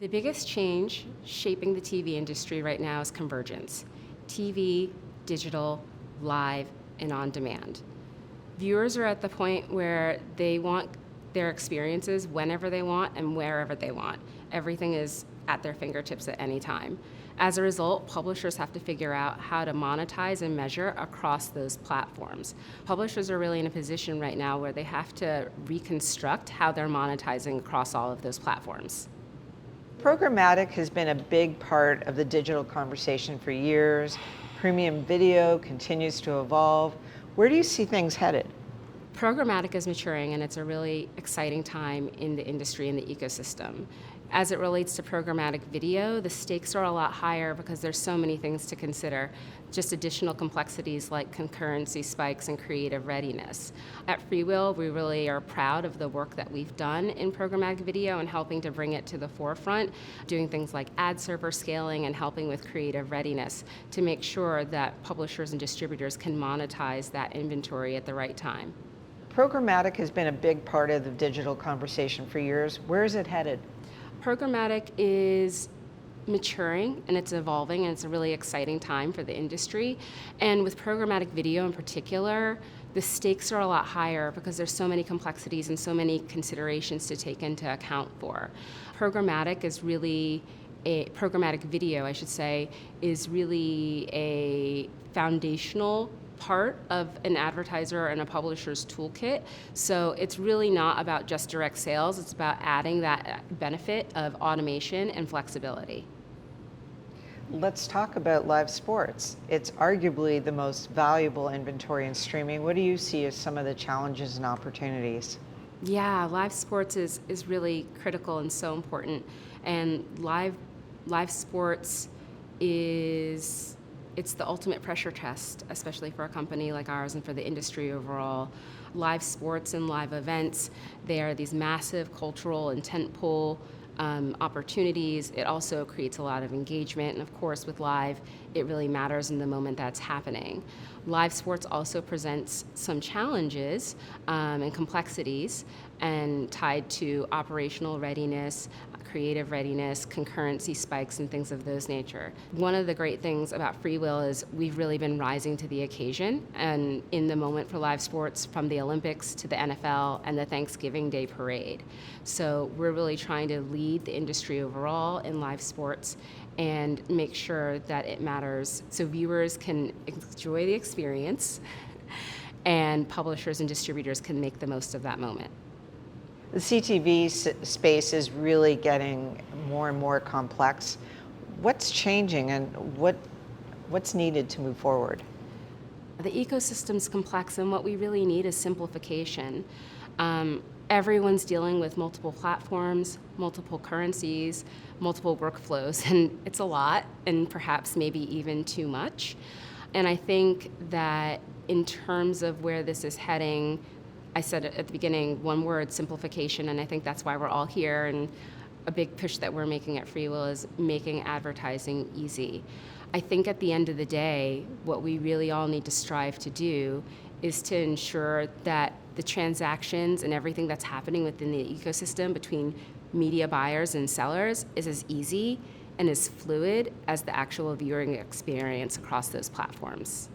The biggest change shaping the TV industry right now is convergence. TV, digital, live, and on demand. Viewers are at the point where they want their experiences whenever they want and wherever they want. Everything is at their fingertips at any time. As a result, publishers have to figure out how to monetize and measure across those platforms. Publishers are really in a position right now where they have to reconstruct how they're monetizing across all of those platforms. Programmatic has been a big part of the digital conversation for years. Premium video continues to evolve. Where do you see things headed? Programmatic is maturing, and it's a really exciting time in the industry and the ecosystem. As it relates to programmatic video, the stakes are a lot higher because there's so many things to consider, just additional complexities like concurrency spikes and creative readiness. At FreeWheel, we really are proud of the work that we've done in programmatic video and helping to bring it to the forefront, doing things like ad server scaling and helping with creative readiness to make sure that publishers and distributors can monetize that inventory at the right time. Programmatic has been a big part of the digital conversation for years. Where is it headed? Programmatic is maturing and it's evolving, and it's a really exciting time for the industry. And with programmatic video in particular, the stakes are a lot higher because there's so many complexities and so many considerations to take into account for. Programmatic video, I should say, is really a foundational part of an advertiser and a publisher's toolkit. So it's really not about just direct sales, it's about adding that benefit of automation and flexibility. Let's talk about live sports. It's arguably the most valuable inventory in streaming. What do you see as some of the challenges and opportunities? Yeah, live sports is really critical and so important. And live sports it's the ultimate pressure test, especially for a company like ours and for the industry overall. Live sports and live events, they are these massive cultural and tentpole opportunities. It also creates a lot of engagement, and of course with live, it really matters in the moment that's happening. Live sports also presents some challenges and complexities and tied to operational readiness, creative readiness, concurrency spikes, and things of those nature. One of the great things about FreeWheel is we've really been rising to the occasion and in the moment for live sports, from the Olympics to the NFL and the Thanksgiving Day parade. So we're really trying to lead the industry overall in live sports and make sure that it matters so viewers can enjoy the experience and publishers and distributors can make the most of that moment. The CTV space is really getting more and more complex. What's changing and what's needed to move forward? The ecosystem's complex, and what we really need is simplification. Everyone's dealing with multiple platforms, multiple currencies, multiple workflows, and it's a lot, and perhaps maybe even too much. And I think that in terms of where this is heading, I said at the beginning, one word, simplification, and I think that's why we're all here, and a big push that we're making at FreeWheel is making advertising easy. I think at the end of the day, what we really all need to strive to do is to ensure that the transactions and everything that's happening within the ecosystem between media buyers and sellers is as easy and as fluid as the actual viewing experience across those platforms.